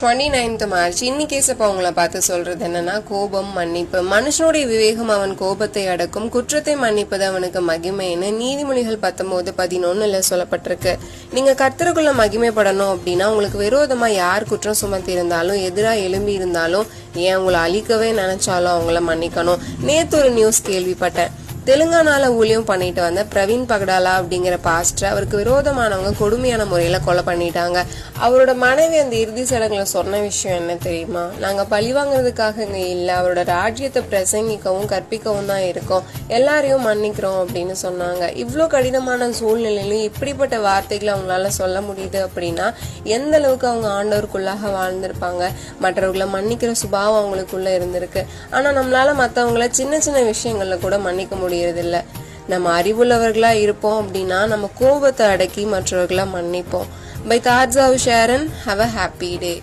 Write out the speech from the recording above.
29th March இன்னைக்கு ஏசப்பா உங்களை பார்த்து சொல்றது என்னன்னா, கோபம் மன்னிப்பு. மனுஷனுடைய விவேகம் அவன் கோபத்தை அடக்கும், குற்றத்தை மன்னிப்பது அவனுக்கு மகிமைன்னு நீதிமொழிகள் 19:11 சொல்லப்பட்டிருக்கு. நீங்க கர்த்தருக்குள்ள மகிமைப்படணும் அப்படின்னா உங்களுக்கு விரோதமா யார் குற்றம் சுமத்தி இருந்தாலும் எதிராக எழும்பி இருந்தாலும் ஏன் உங்களை அழிக்கவே நினைச்சாலும் அவங்கள மன்னிக்கணும். நேத்து ஒரு நியூஸ் கேள்விப்பட்டேன். தெலுங்கானால ஊழியம் பண்ணிட்டு வந்த பிரவீன் பகடாலா அப்படிங்கிற பாஸ்டர் அவருக்கு விரோதமானவங்க கொடுமையான முறையில கொலை பண்ணிட்டாங்க. அவரோட மனைவி அந்த இறுதி சடங்குல சொன்ன விஷயம் என்ன தெரியுமா? நாங்க பழி வாங்குறதுக்காக இங்க இல்ல, அவரோட ராஜ்யத்தை பிரசங்கிக்கவும் கற்பிக்கவும் தான் இருக்கோம், எல்லாரையும் மன்னிக்கிறோம் அப்படின்னு சொன்னாங்க. இவ்வளவு கடினமான சூழ்நிலையிலும் இப்படிப்பட்ட வார்த்தைகளை அவங்களால சொல்ல முடியுது அப்படின்னா எந்த அளவுக்கு அவங்க ஆண்டவருக்குள்ளாக வாழ்ந்திருப்பாங்க. மற்றவர்களை மன்னிக்கிற சுபாவம் அவங்களுக்குள்ள இருந்திருக்கு. ஆனா நம்மளால மத்தவங்கள சின்ன சின்ன விஷயங்கள்ல கூட மன்னிக்க முடியறதில்ல. நம்ம அறிவுள்ளவர்களா இருப்போம் அப்படின்னா நம்ம கோபத்தை அடக்கி மற்றவர்களை மன்னிப்போம். By thoughts of Sharon. Have a happy day.